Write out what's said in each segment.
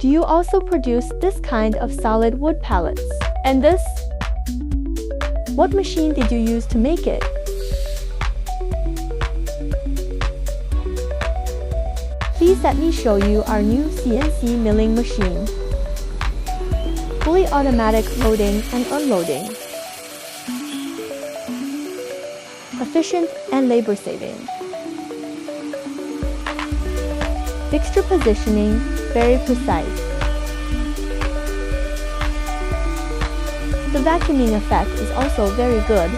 Do you also produce this kind of solid wood pallets? And this? What machine did you use to make it? Please let me show you our new CNC milling machine. Fully automatic loading and unloading. Efficient and labor saving. Fixture positioning, very precise. The vacuuming effect is also very good.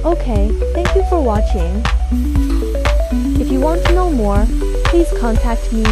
Okay, thank you for watching. If you want to know more, please contact me.